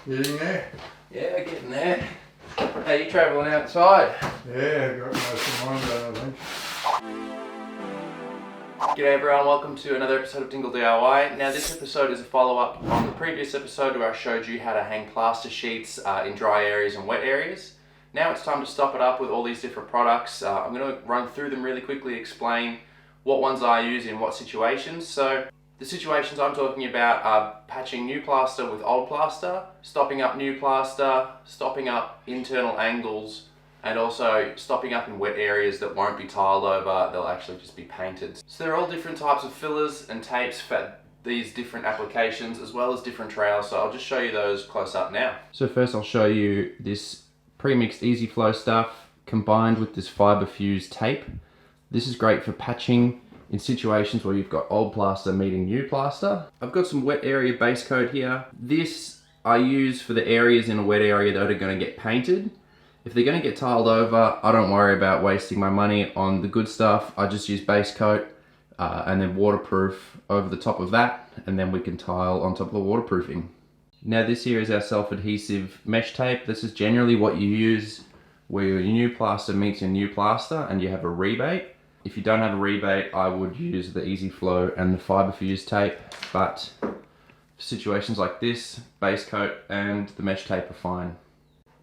Getting there? Yeah, getting there. Hey, you travelling outside? Yeah, got most of mine done, I think. G'day everyone, welcome to another episode of Dingle DIY. Now this episode is a follow-up on the previous episode where I showed you how to hang plaster sheets in dry areas and wet areas. Now it's time to stop it up with all these different products. I'm going to run through them really quickly, explain what ones I use in what situations. So the situations I'm talking about are patching new plaster with old plaster, stopping up new plaster, stopping up internal angles, and also stopping up in wet areas that won't be tiled over, they'll actually just be painted. So there are all different types of fillers and tapes for these different applications as well as different trails, so I'll just show you those close up now. So first I'll show you this pre-mixed easy flow stuff combined with this fiber fused tape. This is great for patching in situations where you've got old plaster meeting new plaster. I've got some wet area base coat here. This I use for the areas in a wet area that are going to get painted. If they're going to get tiled over, I don't worry about wasting my money on the good stuff. I just use base coat and then waterproof over the top of that, and then we can tile on top of the waterproofing. Now this here is our self-adhesive mesh tape. This is generally what you use where your new plaster meets your new plaster and you have a rebate. If you don't have a rebate, I would use the Easy Flow and the fiber fused tape, but for situations like this, base coat and the mesh tape are fine.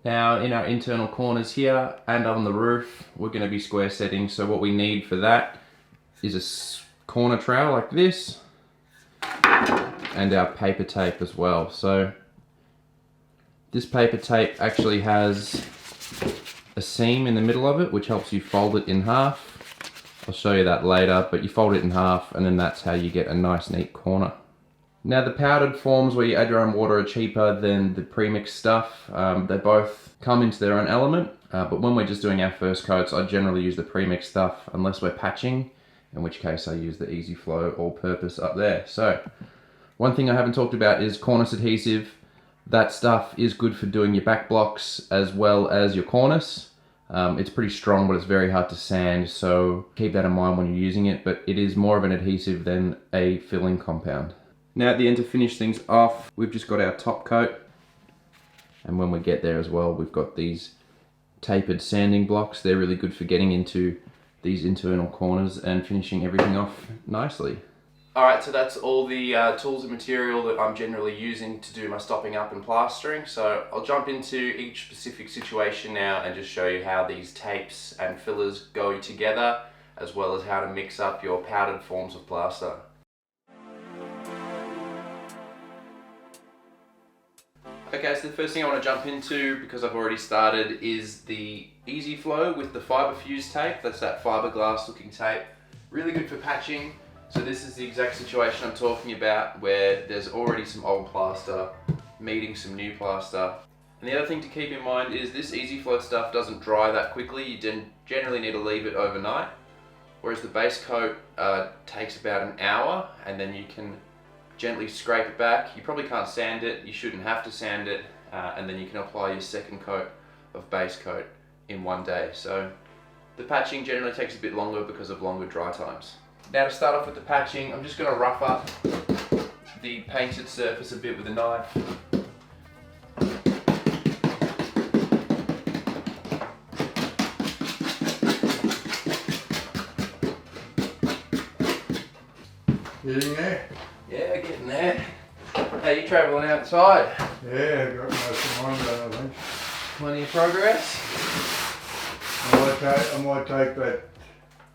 Now in our internal corners here and on the roof, we're going to be square setting, so what we need for that is a corner trowel like this and our paper tape as well. So this paper tape actually has a seam in the middle of it which helps you fold it in half. I'll show you that later, but you fold it in half and then that's how you get a nice neat corner. Now the powdered forms where you add your own water are cheaper than the pre-mixed stuff. They both come into their own element, but when we're just doing our first coats, I generally use the pre-mixed stuff unless we're patching, in which case I use the Easy Flow all-purpose up there. So one thing I haven't talked about is cornice adhesive. That stuff is good for doing your back blocks as well as your cornice. It's pretty strong, but it's very hard to sand, so keep that in mind when you're using it, but it is more of an adhesive than a filling compound. Now at the end, to finish things off, we've just got our top coat, and when we get there as well, we've got these tapered sanding blocks. They're really good for getting into these internal corners and finishing everything off nicely. Alright, so that's all the tools and material that I'm generally using to do my stopping up and plastering. So I'll jump into each specific situation now and just show you how these tapes and fillers go together, as well as how to mix up your powdered forms of plaster. Okay, so the first thing I want to jump into, because I've already started, is the Easy Flow with the fiber fused tape. That's that fiberglass looking tape. Really good for patching. So this is the exact situation I'm talking about, where there's already some old plaster meeting some new plaster. And the other thing to keep in mind is this Easy Flow stuff doesn't dry that quickly. You generally need to leave it overnight, whereas the base coat takes about an hour, and then you can gently scrape it back. You probably can't sand it, you shouldn't have to sand it, and then you can apply your second coat of base coat in one day. So the patching generally takes a bit longer because of longer dry times. Now to start off with the patching, I'm just going to rough up the painted surface a bit with a knife. Getting there? Yeah, getting there. Hey, you travelling outside? Yeah, got most of mine done, I think. Plenty of progress? I might take that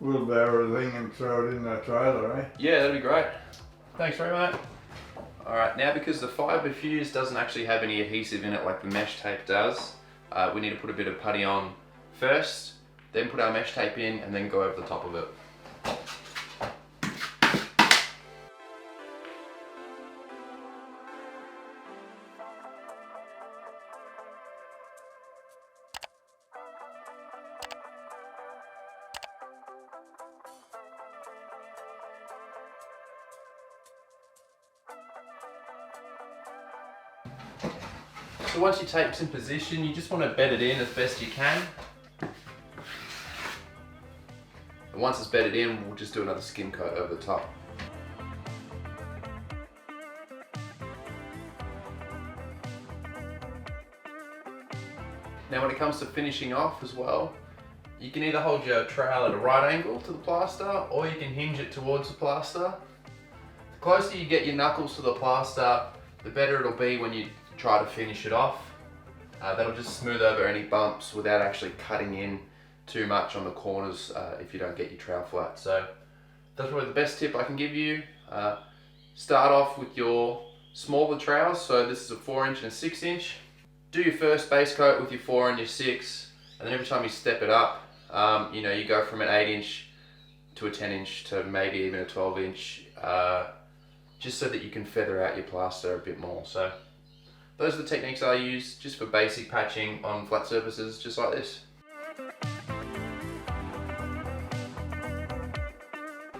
wheelbarrow thing and throw it in that trailer, eh? Yeah, that'd be great. Thanks very much. Alright, now because the fiber fuse doesn't actually have any adhesive in it like the mesh tape does, we need to put a bit of putty on first, then put our mesh tape in, and then go over the top of it. So once your tape's in position, you just want to bed it in as best you can. And once it's bedded in, we'll just do another skim coat over the top. Now when it comes to finishing off as well, you can either hold your trowel at a right angle to the plaster, or you can hinge it towards the plaster. The closer you get your knuckles to the plaster, the better it'll be when you try to finish it off. That'll just smooth over any bumps without actually cutting in too much on the corners if you don't get your trowel flat. So that's probably the best tip I can give you. Start off with your smaller trowels. So this is a 4" and a 6". Do your first base coat with your 4 and your 6, and then every time you step it up, you know, you go from an 8" to a 10" to maybe even a 12", just so that you can feather out your plaster a bit more. So those are the techniques I use just for basic patching on flat surfaces just like this.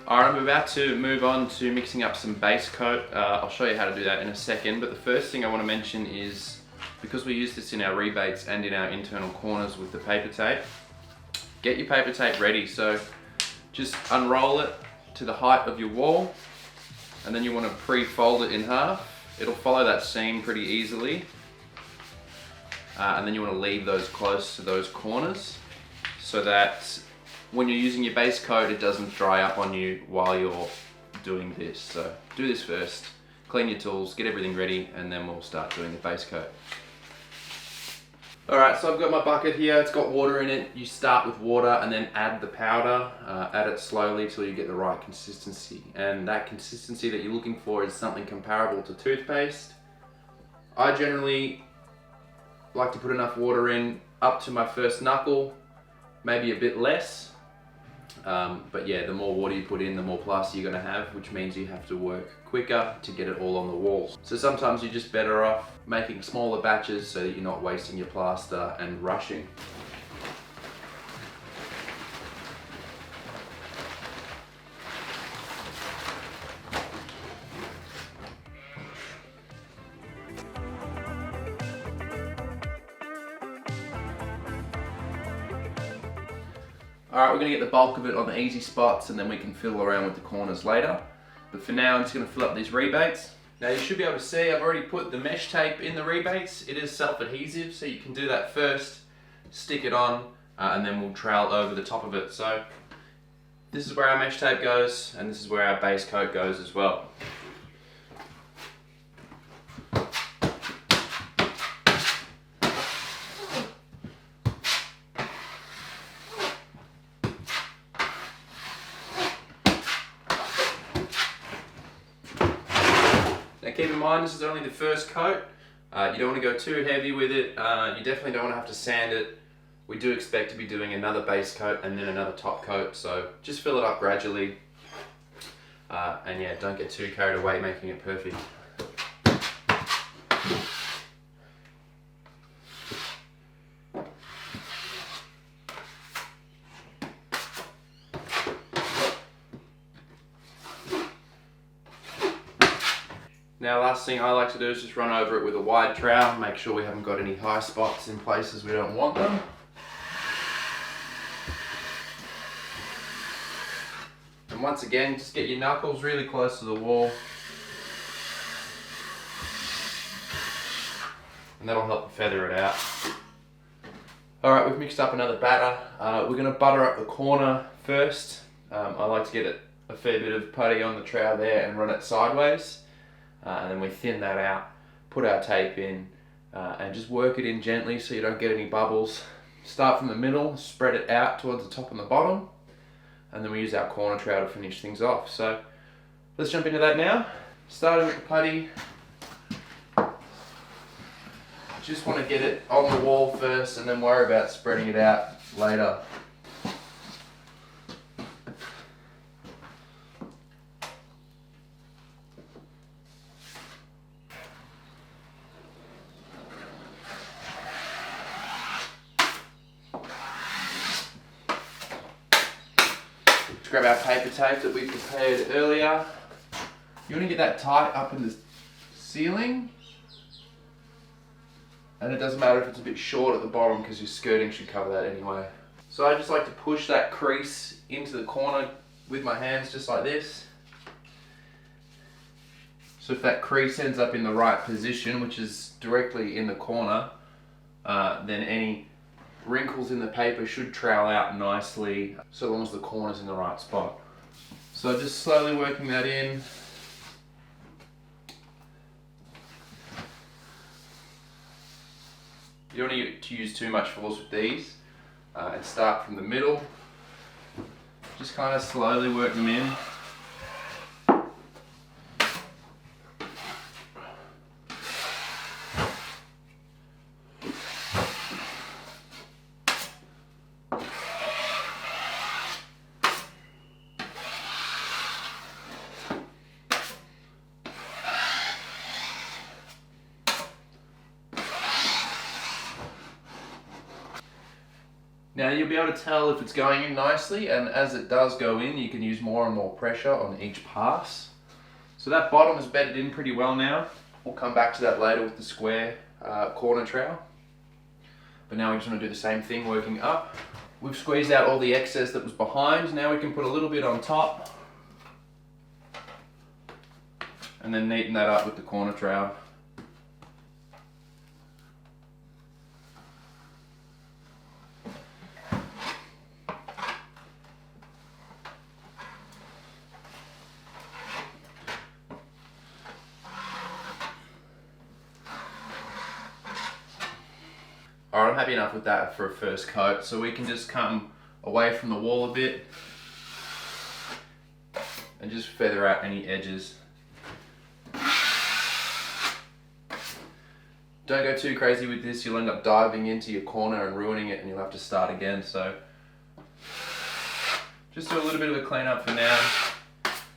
Alright, I'm about to move on to mixing up some base coat. I'll show you how to do that in a second, but the first thing I want to mention is, because we use this in our rebates and in our internal corners with the paper tape, get your paper tape ready. So just unroll it to the height of your wall, and then you want to pre-fold it in half. It'll follow that seam pretty easily, and then you want to leave those close to those corners so that when you're using your base coat it doesn't dry up on you while you're doing this. So do this first, clean your tools, get everything ready, and then we'll start doing the base coat. Alright, so I've got my bucket here, it's got water in it. You start with water and then add the powder, add it slowly till you get the right consistency. And that consistency that you're looking for is something comparable to toothpaste. I generally like to put enough water in up to my first knuckle, maybe a bit less. But yeah, the more water you put in, the more plaster you're going to have, which means you have to work quicker to get it all on the wall. So sometimes you're just better off making smaller batches so that you're not wasting your plaster and rushing. Alright, we're going to get the bulk of it on the easy spots, and then we can fiddle around with the corners later. But for now I'm just going to fill up these rebates. Now you should be able to see I've already put the mesh tape in the rebates. It is self-adhesive, so you can do that first, stick it on, and then we'll trowel over the top of it. So this is where our mesh tape goes, and this is where our base coat goes as well. Now keep in mind, this is only the first coat. You don't want to go too heavy with it. You definitely don't want to have to sand it. We do expect to be doing another base coat and then another top coat, so just fill it up gradually. And yeah, don't get too carried away making it perfect. Now last thing I like to do is just run over it with a wide trowel, make sure we haven't got any high spots in places we don't want them. And once again, just get your knuckles really close to the wall. And that'll help feather it out. Alright, we've mixed up another batter. We're going to butter up the corner first. I like to get a fair bit of putty on the trowel there and run it sideways. And then we thin that out, put our tape in, and just work it in gently so you don't get any bubbles. Start from the middle, spread it out towards the top and the bottom, and then we use our corner trowel to finish things off. So let's jump into that now. Starting with the putty. Just want to get it on the wall first and then worry about spreading it out later. Grab our paper tape that we prepared earlier. You want to get that tight up in the ceiling, and it doesn't matter if it's a bit short at the bottom because your skirting should cover that anyway. So I just like to push that crease into the corner with my hands just like this. So if that crease ends up in the right position, which is directly in the corner, then any wrinkles in the paper should trowel out nicely, so long as the corner's in the right spot. So just slowly working that in. You don't need to use too much force with these, and start from the middle. Just kind of slowly work them in. Now you'll be able to tell if it's going in nicely, and as it does go in, you can use more and more pressure on each pass. So that bottom is bedded in pretty well now. We'll come back to that later with the square corner trowel. But now we just want to do the same thing working up. We've squeezed out all the excess that was behind. Now we can put a little bit on top and then neaten that up with the corner trowel. Alright, I'm happy enough with that for a first coat, so we can just come away from the wall a bit and just feather out any edges. Don't go too crazy with this, you'll end up diving into your corner and ruining it and you'll have to start again, so just do a little bit of a clean up for now.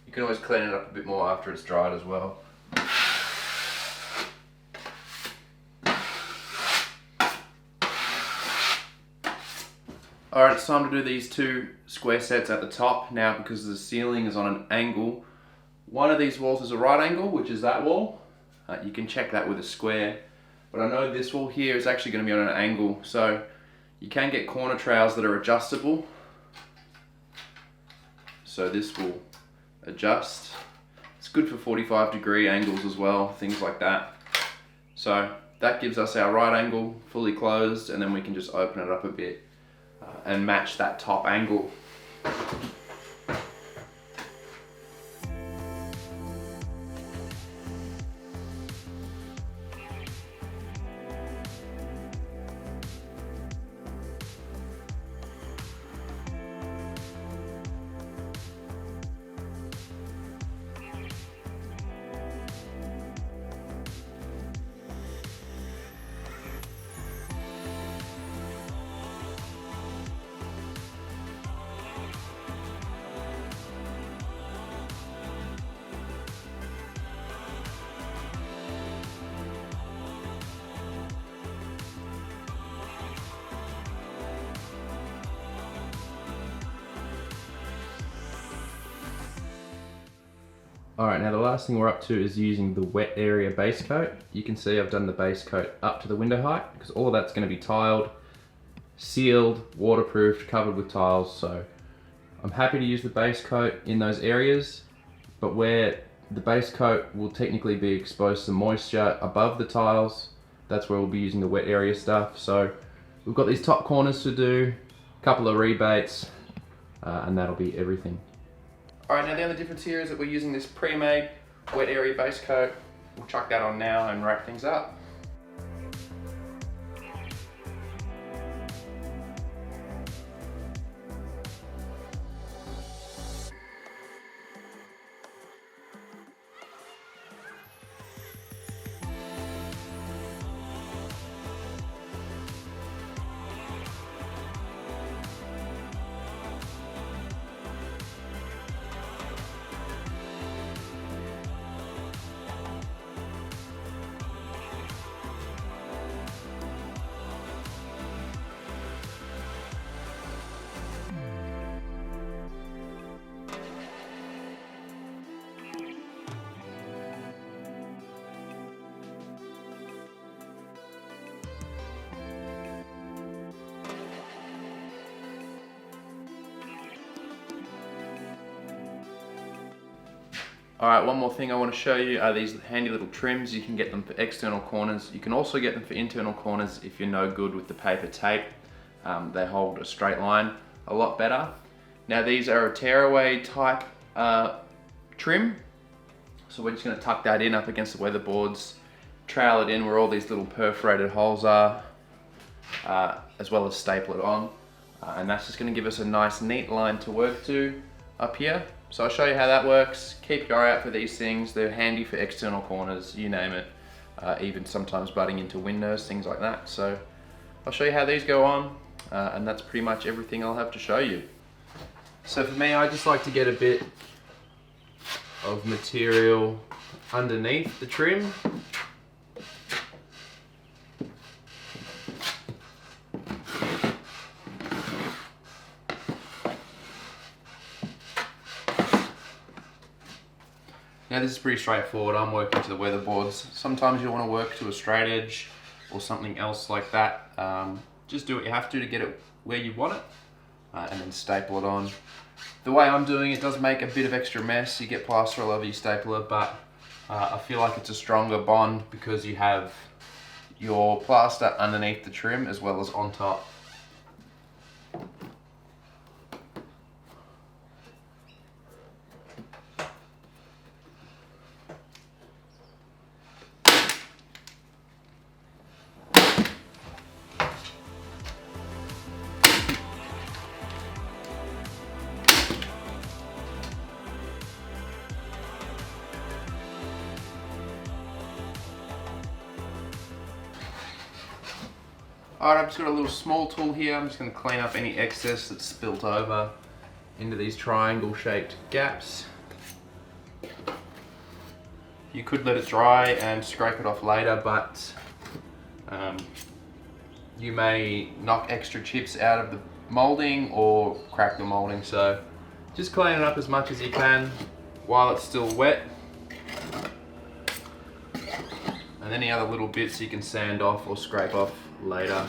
You can always clean it up a bit more after it's dried as well. Alright, it's time to do these two square sets at the top now because the ceiling is on an angle. One of these walls is a right angle, which is that wall. You can check that with a square. But I know this wall here is actually going to be on an angle, so you can get corner trowels that are adjustable. So this will adjust. It's good for 45-degree angles as well, things like that. So that gives us our right angle fully closed, and then we can just open it up a bit and match that top angle. Alright, now the last thing we're up to is using the wet area base coat. You can see I've done the base coat up to the window height because all of that's going to be tiled, sealed, waterproofed, covered with tiles. So I'm happy to use the base coat in those areas, but where the base coat will technically be exposed to moisture above the tiles, that's where we'll be using the wet area stuff. So we've got these top corners to do, a couple of rebates, and that'll be everything. Alright, now the only difference here is that we're using this pre-made wet area base coat. We'll chuck that on now and wrap things up. Alright, one more thing I want to show you are these handy little trims. You can get them for external corners. You can also get them for internal corners if you're no good with the paper tape. they hold a straight line a lot better. Now these are a tearaway type trim, so we're just going to tuck that in up against the weatherboards, trowel it in where all these little perforated holes are, as well as staple it on, and that's just going to give us a nice neat line to work to up here. So I'll show you how that works. Keep your eye out for these things. They're handy for external corners, you name it, even sometimes butting into windows, things like that. So I'll show you how these go on, and that's pretty much everything I'll have to show you. So for me, I just like to get a bit of material underneath the trim. Now this is pretty straightforward. I'm working to the weatherboards. Sometimes you want to work to a straight edge or something else like that. Just do what you have to get it where you want it, and then staple it on. The way I'm doing it does make a bit of extra mess. You get plaster all over your stapler, but I feel like it's a stronger bond because you have your plaster underneath the trim as well as on top. Alright, I've just got a little small tool here. I'm just going to clean up any excess that's spilt over into these triangle shaped gaps. You could let it dry and scrape it off later, but you may knock extra chips out of the moulding or crack the moulding, so just clean it up as much as you can while it's still wet. And any other little bits you can sand off or scrape off later.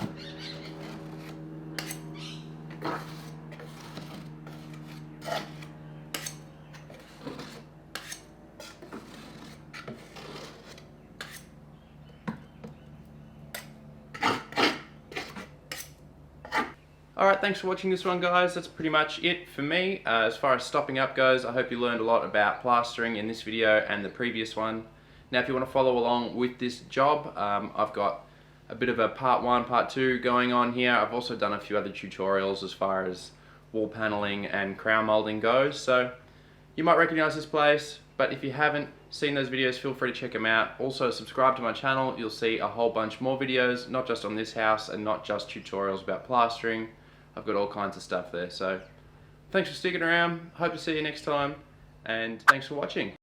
Alright, thanks for watching this one, guys. That's pretty much it for me. As far as stopping up goes, I hope you learned a lot about plastering in this video and the previous one. Now if you want to follow along with this job, I've got a bit of a part 1, part 2 going on here. I've also done a few other tutorials as far as wall paneling and crown molding goes, so you might recognize this place, but if you haven't seen those videos, feel free to check them out. Also subscribe to my channel. You'll see a whole bunch more videos, not just on this house and not just tutorials about plastering. I've got all kinds of stuff there, so thanks for sticking around. Hope to see you next time, and thanks for watching.